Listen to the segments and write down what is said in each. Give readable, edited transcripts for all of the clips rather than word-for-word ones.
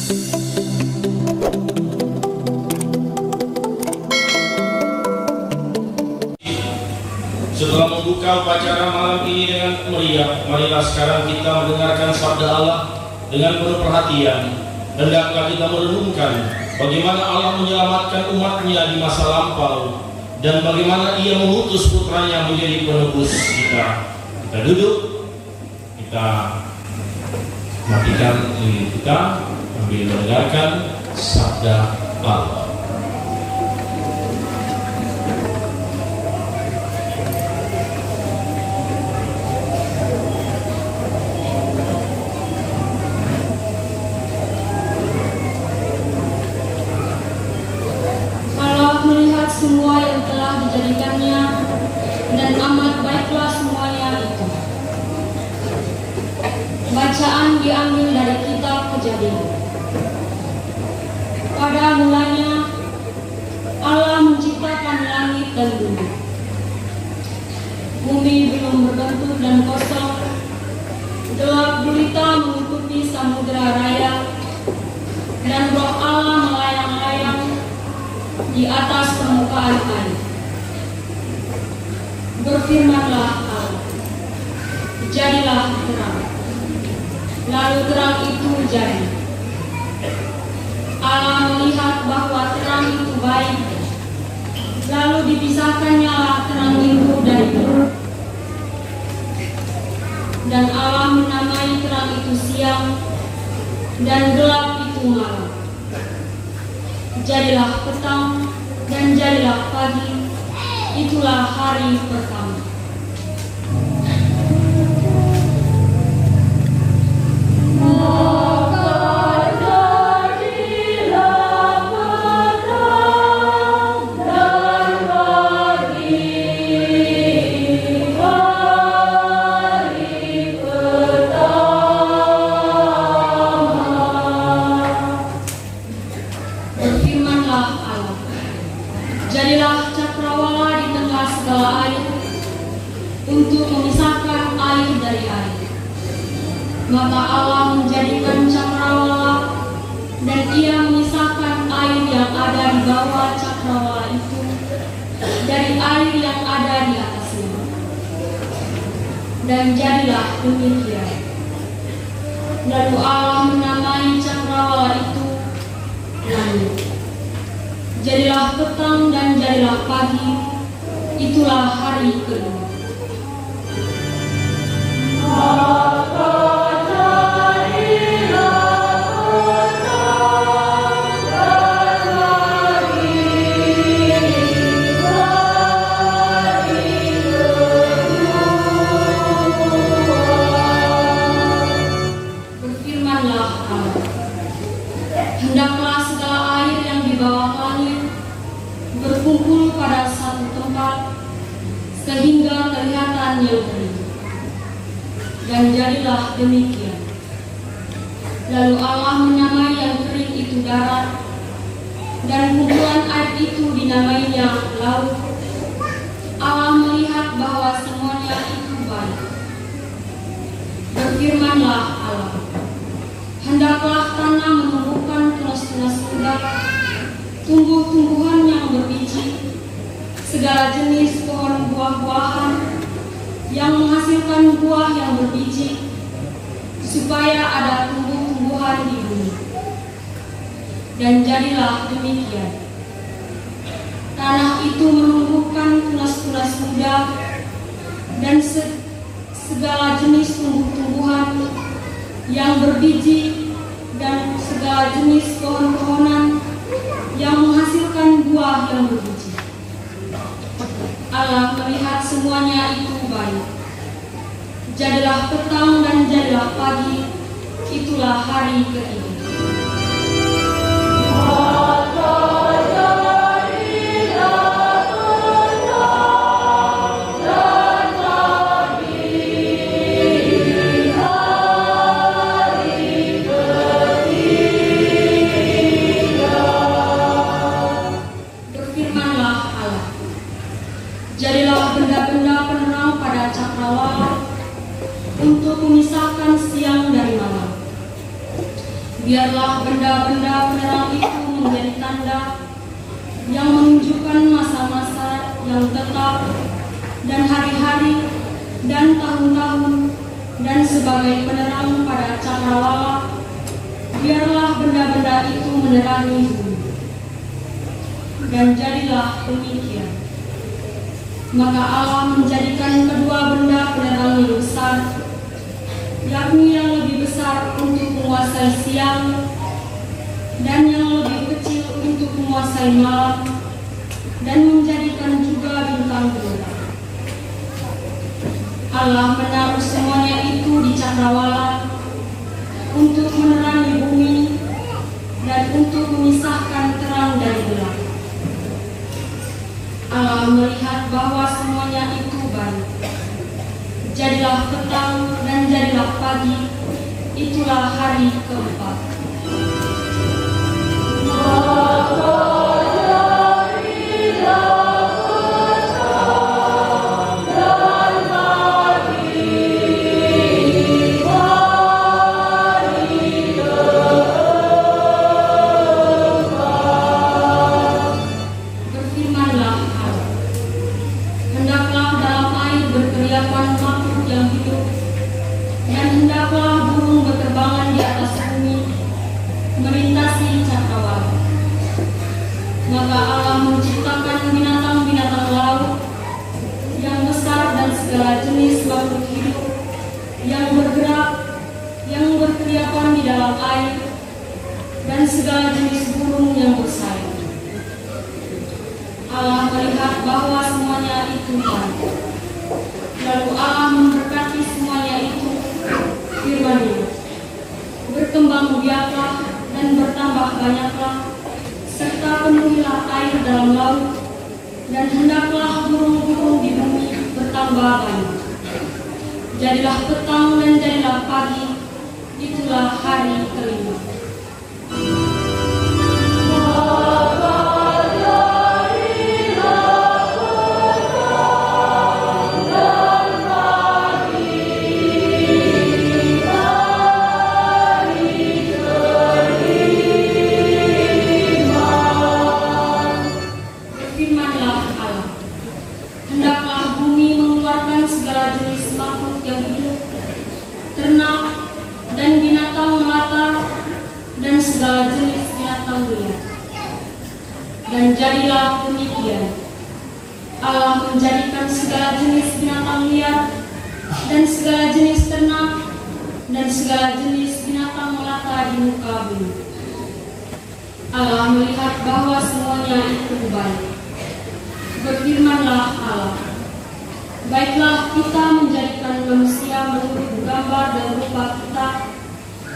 Setelah membuka upacara malam ini dengan meriah, marilah sekarang kita mendengarkan sabda Allah dengan penuh perhatian. Hendaklah kita merenungkan bagaimana Allah menyelamatkan umatnya di masa lampau dan bagaimana Ia mengutus putranya menjadi penebus kita. Kita duduk, kita matikan lilin kita sambil mendengarkan sabda Allah. Semua yang telah dijadikannya dan amat baiklah semuanya itu. Bacaan diambil dari kitab Kejadian. Pada mulanya Allah menciptakan langit dan bumi. Bumi belum berbentuk dan kosong. Gelap gulita menutupi samudera raya dan roh Allah melayang-layang di atas permukaan air. Berfirmanlah Allah, jadilah terang. Lalu terang itu jadi. Allah melihat bahwa terang itu baik. Lalu dipisahkannya terang itu dari gelap. Dan Allah menamai terang itu siang dan gelap itu malam. Jadilah petang dan jadilah pagi, itulah hari pertama. Jadilah cakrawala di tengah segala air untuk memisahkan air dari air. Maka Allah menjadikan cakrawala dan Ia memisahkan air yang ada di bawah cakrawala itu dari air yang ada di atasnya. Dan jadilah demikian. Lalu Allah menamai cakrawala itu langit. Jadilah petang dan jadilah pagi, itulah hari kedua. Berfirmanlah Allah, hendaklah segala air yang di bawah langit berkumpul pada satu tempat sehingga kelihatan yang kering. Dan jadilah demikian. Lalu Allah menamai yang kering itu darat, dan kumpulan air itu dinamainya laut. Allah melihat bahwa semuanya itu baik. Berfirmanlah Allah, hendaklah tanah menumbuhkan tunas-tunas muda, tumbuh-tumbuhan yang berbiji, segala jenis pohon buah-buahan yang menghasilkan buah yang berbiji, supaya ada tumbuh-tumbuhan di bumi. Dan jadilah demikian. Tanah itu menumbuhkan tunas-tunas muda dan segala jenis tumbuh-tumbuhan yang berbiji dan segala jenis pohon-pohonan yang menghasilkan buah yang berbiji. Allah melihat semuanya itu baik. Jadilah petang dan jadilah pagi, itulah hari ketiga. Jadilah benda-benda penerang pada cakrawala untuk memisahkan siang dari malam. benda-benda penerang itu menjadi tanda yang menunjukkan masa-masa yang tetap dan hari-hari dan tahun-tahun, dan sebagai penerang pada cakrawala, biarlah benda-benda itu menerangi bumi. Dan jadilah demikian. Maka Allah menjadikan kedua benda penerang yang besar, yakni yang lebih besar untuk menguasai siang dan yang lebih kecil untuk menguasai malam, dan menjadikan juga bintang bulan. Allah menaruh semuanya itu di cakrawala untuk menerangi bumi dan untuk memisahkan terang dari gelap. Allah melihat bahwa semuanya itu baik. Jadilah petang dan jadilah pagi, itulah hari keempat. Maka Allah menciptakan binatang-binatang laut yang besar dan segala jenis makhluk hidup yang bergerak, yang berkeliaran di dalam air, dan segala jenis burung yang bersayap. Allah melihat bahwa semuanya itu baik. Lalu Allah memberkati semuanya itu, firman-Nya, berkembang biaklah dan bertambah banyaklah, serta penuhilah air dalam laut, dan hendaklah burung-burung di bumi bertambah banyak. Jadilah petang dan jadilah pagi, itulah hari kelima. Dan jadilah demikian. Allah menjadikan segala jenis binatang liar dan segala jenis ternak dan segala jenis binatang melata di muka bumi. Allah melihat bahwa semuanya itu baik. Berfirmanlah Allah, baiklah kita menjadikan manusia menurut gambar dan rupa kita,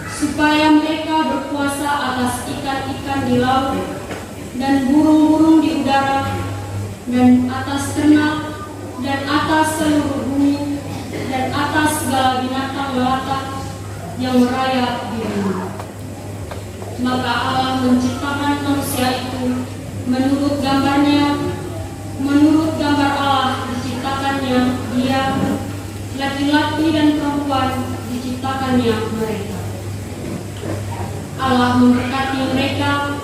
supaya mereka berkuasa atas ikan-ikan di laut dan burung-burung di udara, dan atas ternak, dan atas seluruh bumi, dan atas segala binatang melata yang merayap di bumi. Maka Allah menciptakan manusia itu menurut gambarnya, menurut gambar Allah diciptakannya dia, laki-laki dan perempuan diciptakannya mereka. Allah memberkati mereka.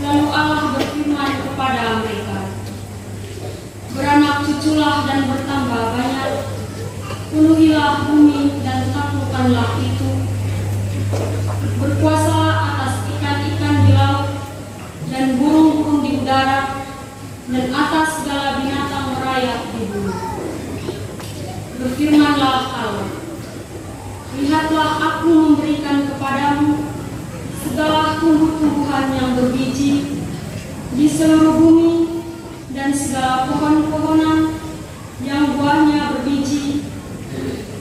Lalu Allah berfirman kepada mereka, beranak cuculah dan bertambah banyak, penuhilah bumi dan taklukkanlah itu, berkuasalah atas ikan-ikan di laut dan burung-burung di udara, dan atas segala binatang merayap di bumi. Berfirmanlah Allah, lihatlah aku memberikan kepadamu segala tumbuh-tumbuhan yang berbiji di seluruh bumi, dan segala pohon-pohonan yang buahnya berbiji,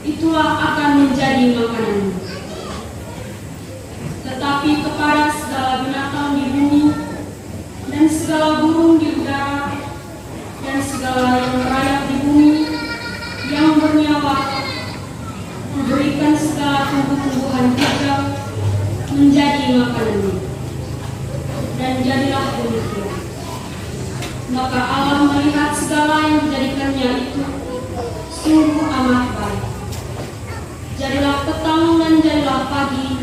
itulah akan menjadi makananmu. Tetapi kepada segala binatang di bumi, dan segala burung di udara, dan segala yang merayap di bumi, yang bernyawa, memberikan segala tumbuh-tumbuhan hijau menjadi makanannya. Dan jadilah demikian. Maka Allah melihat segala yang dijadikannya itu sungguh amat baik. Jadilah petang dan jadilah pagi,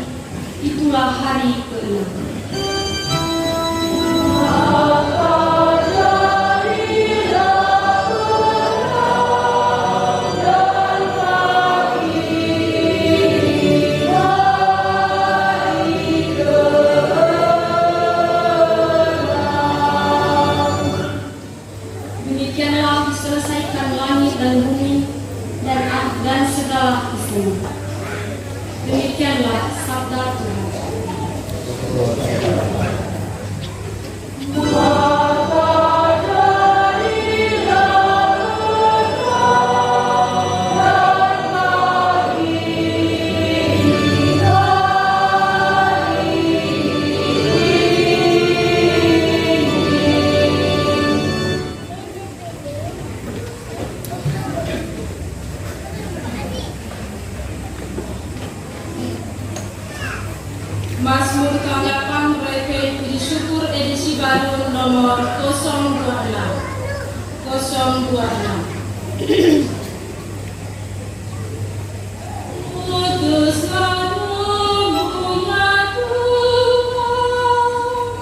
itulah hari ke Demikianlah diselesaikan langit dan bumi dan segala isinya. Demikianlah sabda Tuhan. Mazmur tanggapan Requiem Puji Syukur edisi baru nomor 026. Putuslah namamu ya Tuhan,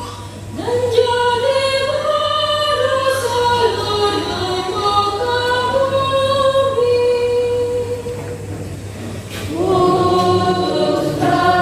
dan jadi baru seluruh muka bumi. Putuslah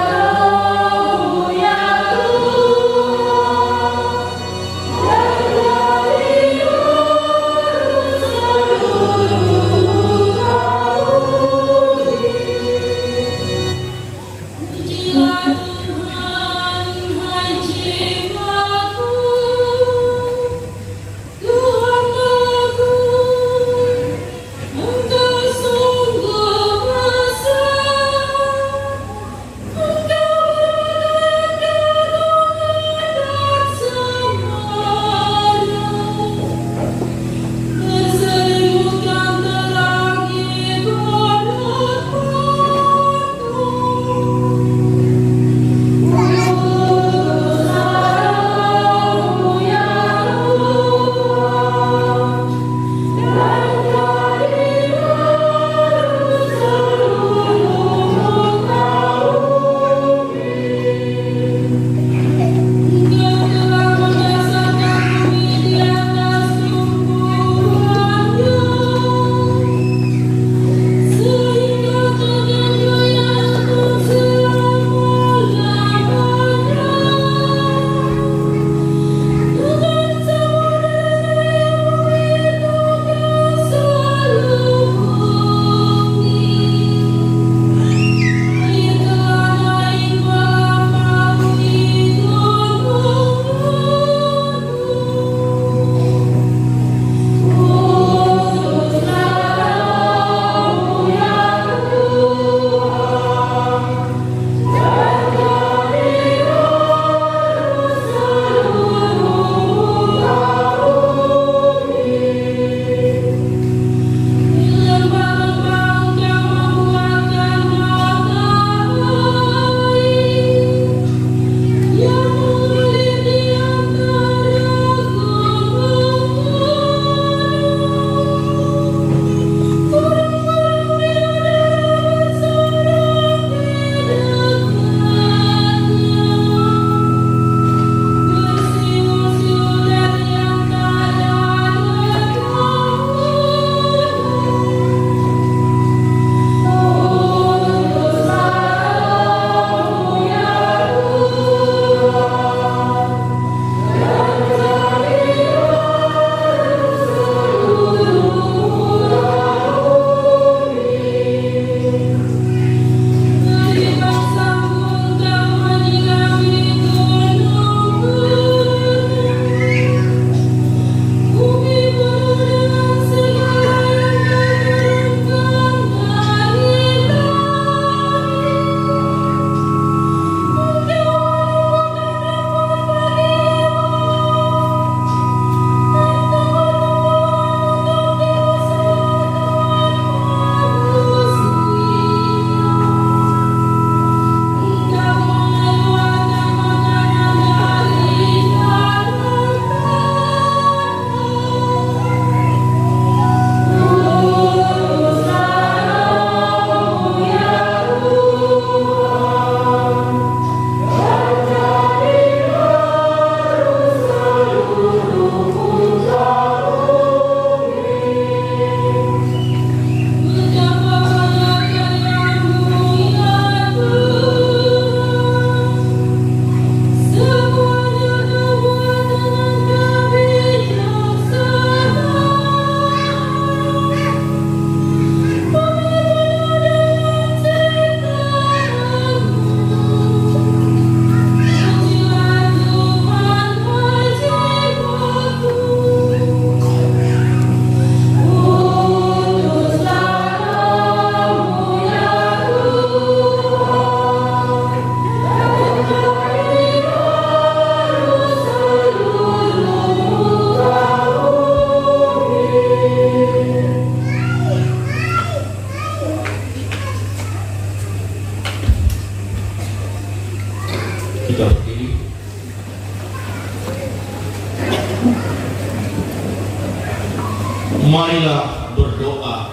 Marilah berdoa.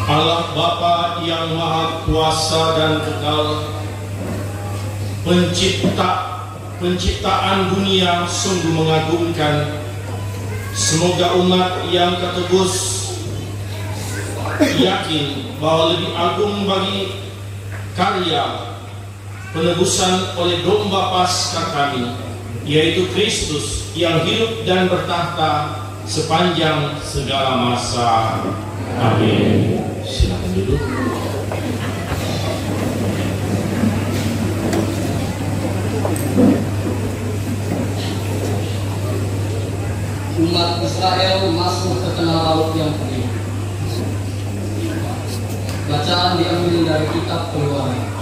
Allah Bapa yang Maha Kuasa dan Kekal, penciptaan dunia sungguh mengagumkan. Semoga umat yang ketebus yakin bahwa lebih agung bagi karya penebusan oleh domba Paskah kami, yaitu Kristus yang hidup dan bertahta sepanjang segala masa. Amin. Silakan duduk. Umat Israel masuk ke tengah laut yang kering. Bacaan diambil dari kitab Keluaran.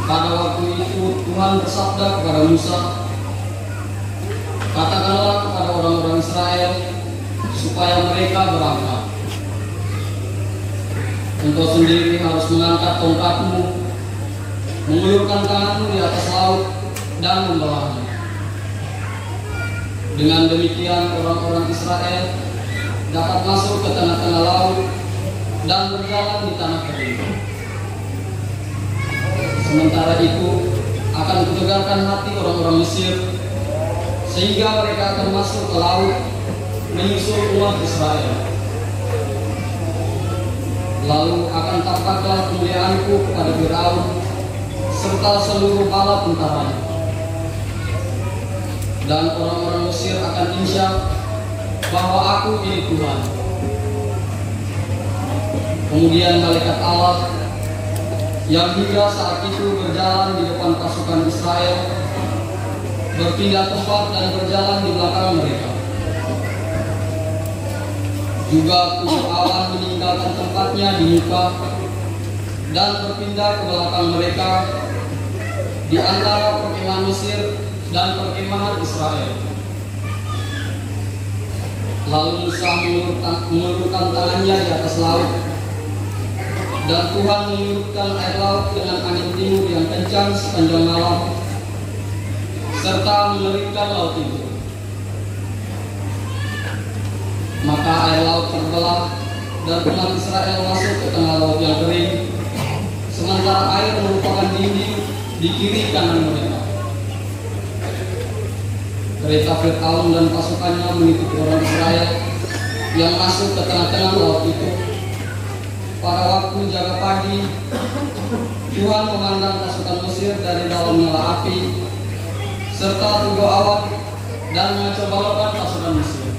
Pada waktu itu Tuhan bersabda kepada Musa, "Katakanlah kepada orang-orang Israel supaya mereka berangkat. Engkau sendiri harus mengangkat tongkatmu, mengulurkan tanganmu di atas laut dan membelahnya. Dengan demikian orang-orang Israel dapat masuk ke tengah-tengah laut dan berjalan di tanah kering. Sementara itu akan kutegarkan hati orang-orang Mesir sehingga mereka akan masuk ke laut menyusul umat Israel. Lalu akan tampaklah kemuliaanku kepada Firaun serta seluruh bala tentaranya. Dan orang-orang Mesir akan insya bahwa aku ini Tuhan." Kemudian malaikat Allah yang hingga saat itu berjalan di depan pasukan Israel berpindah tempat dan berjalan di belakang mereka. Juga tubuh awan meninggalkan tempatnya di muka dan berpindah ke belakang mereka di antara perkemahan Mesir dan perkemahan Israel. Lalu Musa mengulurkan tangannya di atas laut, dan Tuhan menyurutkan air laut dengan angin timur yang kencang sepanjang malam, serta mengeringkan laut itu. Maka air laut terbelah dan umat Israel masuk ke tengah laut yang kering, sementara air merupakan dinding di kiri kanan mereka. Kereta Firaun dan pasukannya mengikuti orang Israel yang masuk ke tengah-tengah laut itu. Pada waktu jaga pagi, Tuhan memandang pasukan Mesir dari dalam nyala api serta tubuh awan dan mengecewakan pasukan Mesir.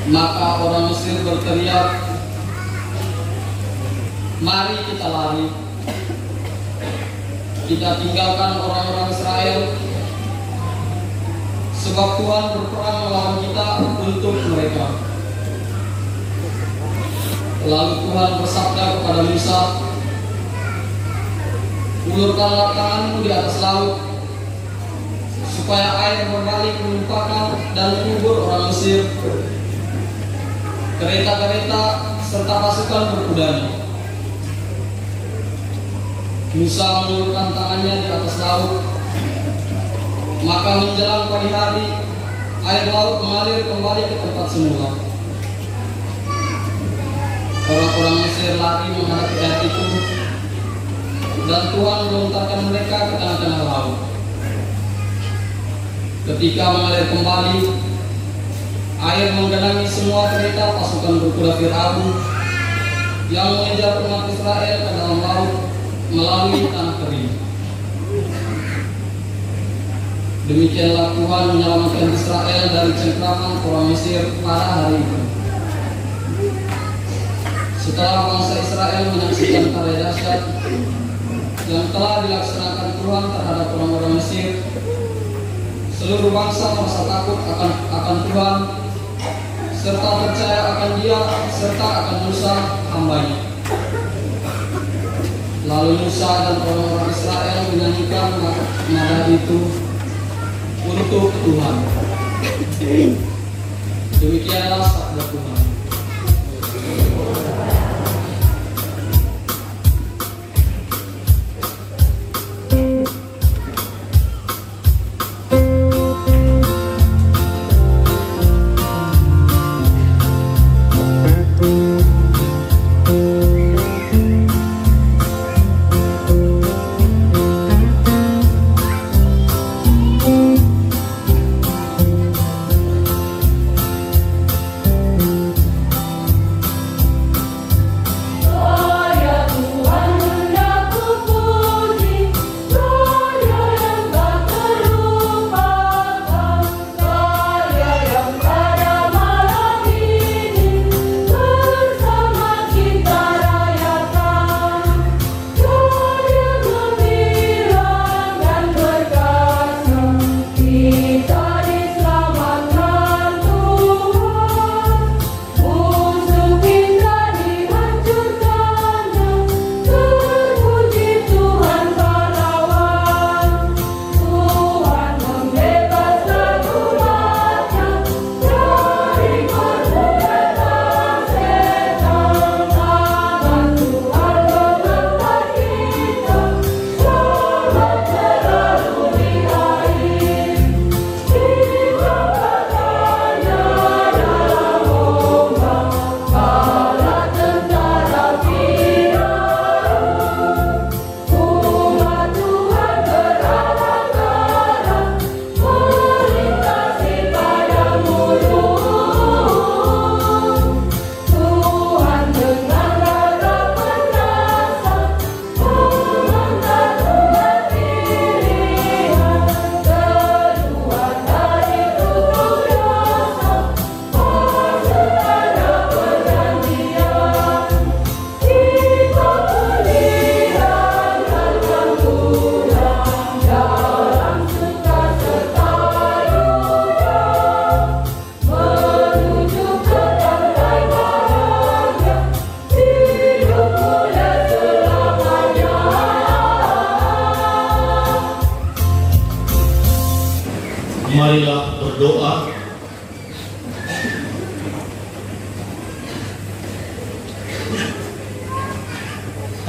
Maka orang Mesir berteriak, "Mari kita lari, kita tinggalkan orang-orang Israel, sebab Tuhan berperang melawan kita untuk mereka." Lalu Tuhan bersabda kepada Musa, "Ulurkanlah tanganmu di atas laut, supaya air berbalik menumpahkan dan mengubur orang Mesir, kereta-kereta serta pasukan berkudanya." Musa mengulurkan tangannya di atas laut, maka menjelang pagi hari air laut mengalir kembali ke tempat semula. Orang-orang Mesir lari menghadapi air itu, dan Tuhan melontarkan mereka ke tengah-tengah laut. Ketika mengalir kembali, air menggenangi semua kereta pasukan berkuda Firaun yang mengejar umat Israel ke dalam laut melalui tanah kering. Demikianlah Tuhan menyelamatkan Israel dari cengkraman orang Mesir pada hari itu. Setelah bangsa Israel menyaksikan karya dahsyat yang telah dilaksanakan Tuhan terhadap orang-orang Mesir, seluruh bangsa merasa takut akan Tuhan serta percaya akan Dia serta akan Musa hamba-Nya. Lalu Musa dan orang-orang Israel menyanyikan nada itu untuk Tuhan. Demikianlah sabda Tuhan.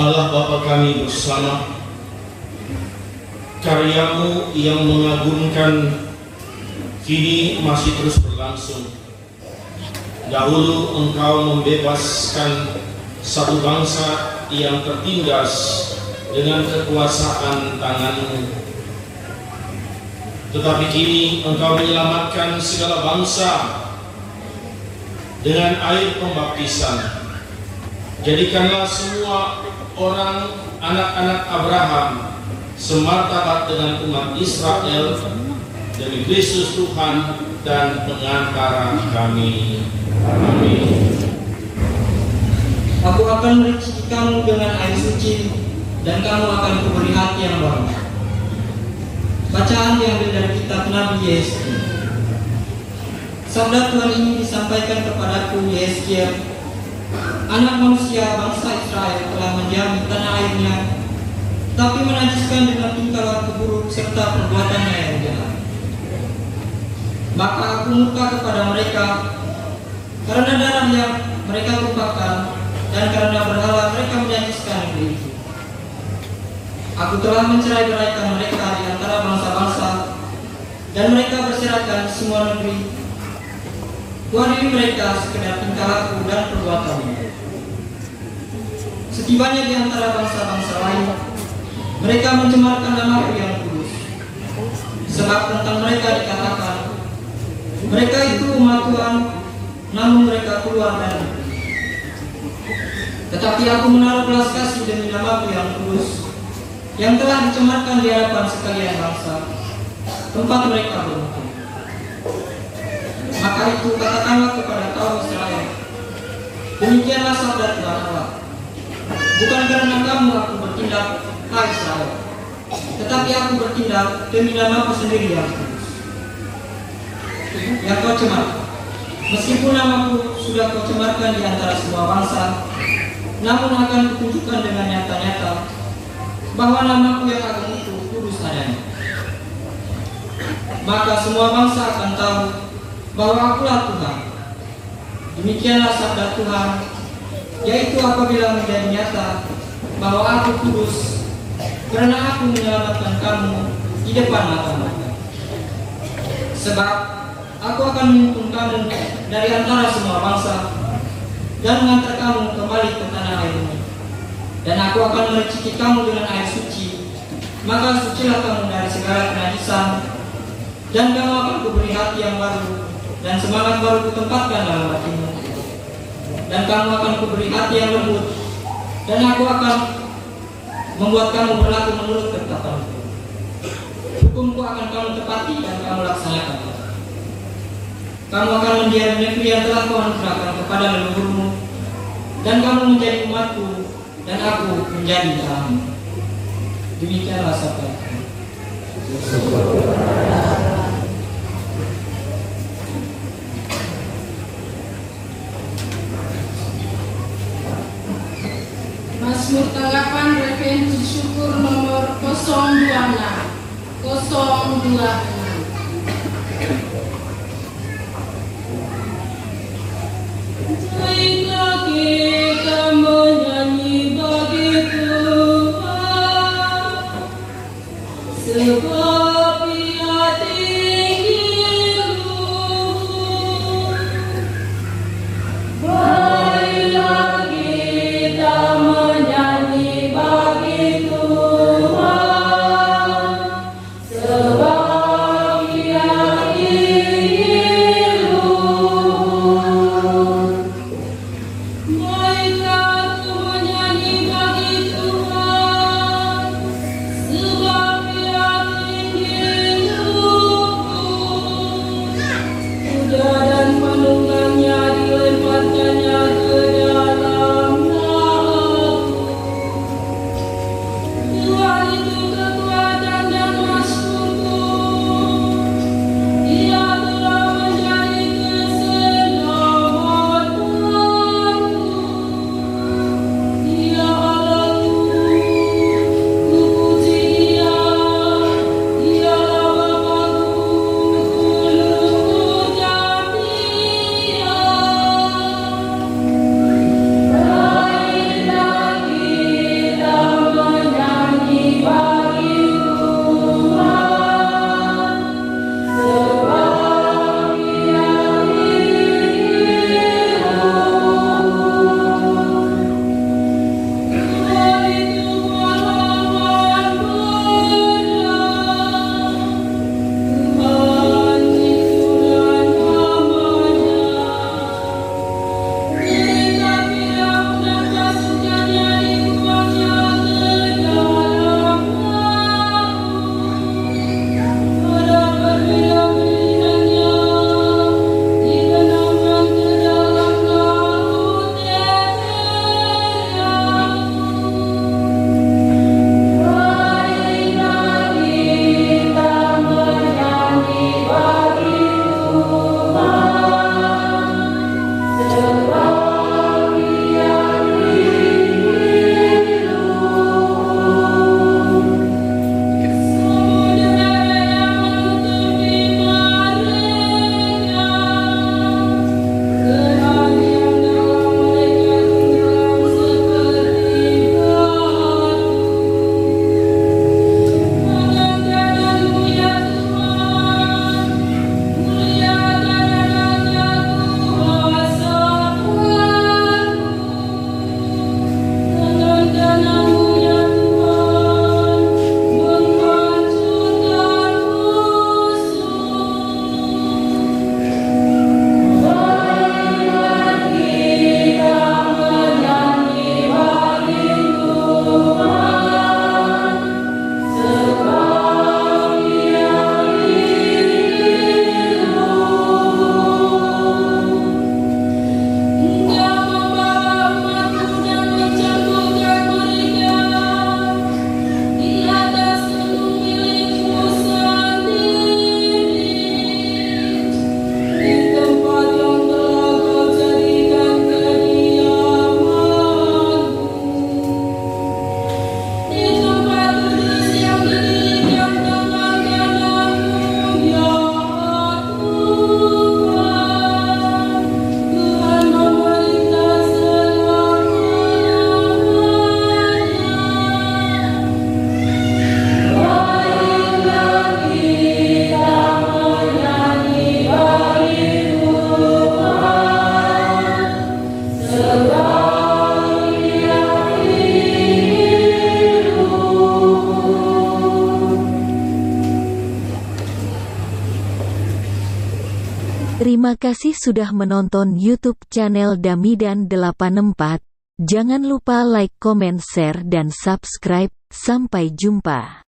Allah Bapa kami bersama, karya-Mu yang mengagumkan kini masih terus berlangsung. Dahulu Engkau membebaskan satu bangsa yang tertindas dengan kekuasaan tangan-Mu. Tetapi kini Engkau menyelamatkan segala bangsa dengan air pembaptisan. Jadikanlah semua orang anak-anak Abraham semartabat dengan umat Israel demi Kristus Tuhan dan pengantara kami. Amin. Aku akan mericiki kamu dengan air suci, dan kamu akan kuberi hati yang baru. Bacaan diambil dari kitab Nabi Yesaya. Sabda Tuhan ini disampaikan kepadaku, Yesaya, anak manusia, bangsa Israel telah mendiami tanah airnya, tapi menajiskan dengan tingkah laku buruk serta perbuatannya yang jahat. Maka aku murka kepada mereka karena darah yang mereka tumpahkan, dan karena berhala mereka menajiskan negeri itu. Aku telah mencerai-beraikan mereka di antara bangsa-bangsa, dan mereka berserakan semua negeri. Kuadili mereka sekedar tingkah laku dan perbuatannya. Setibanya di antara bangsa-bangsa lain, mereka mencemarkan nama-Ku yang kudus. Sebab tentang mereka dikatakan, mereka itu umat Tuhan, namun mereka keluar dari negeri. Tetapi Aku menaruh belas kasih demi nama-Ku yang kudus, yang telah dicemarkan di hadapan sekalian bangsa, tempat mereka bermukim. Maka itu katakanlah kepada kaum Israel, demikianlah sabda Tuhan Allah. Bukan karena kamu Aku bertindak, hai Israel, tetapi Aku bertindak demi nama-Ku sendiri yang kudus, yang kau cemar. Meskipun nama-Ku sudah kau cemarkan di antara semua bangsa, namun akan kutunjukkan dengan nyata-nyata bahwa nama-Ku yang agung itu kudus adanya. Maka semua bangsa akan tahu bahwa Akulah Tuhan. Demikianlah sabda Tuhan, yaitu apabila menjadi nyata bahwa Aku kudus, karena Aku menyelamatkan kamu di depan mata mereka. Sebab Aku akan menuntun kamu dari antara semua bangsa dan mengantar kamu kembali ke tanah airmu. Dan Aku akan mericiki kamu dengan air suci, maka sucilah kamu dari segala kenajisan, dan kamu akan kuberi hati yang baru, dan semangat baru Kutempatkan dalam hatimu. Dan kamu akan kuberi hati yang lembut, dan Aku akan membuat kamu berlaku menurut ketetapan-Ku. Hukum-Ku akan kamu tepati dan kamu laksanakan. Kamu akan mendiami negeri yang telah Ku anugerahkan kepada leluhurmu, dan kamu menjadi umat-Ku, dan Aku menjadi Allahmu. Demikianlah sabda Tuhan. Mazmur tanggapan Refrein Puji Syukur nomor 026. Baiklah kita menyanyi bagi Tuhan, sebab Ia tinggi luhur. Baiklah kita menyanyi bagi Tuhan, sebab Ia tinggi luhur. Baiklah aku menyanyi bagi Tuhan, sebab Ia tinggi luhur. Kuda dan penunggannya dilemparkannya ke dalam laut. Terima kasih sudah menonton YouTube channel Damidan 84. Jangan lupa like, komen, share, dan subscribe. Sampai jumpa.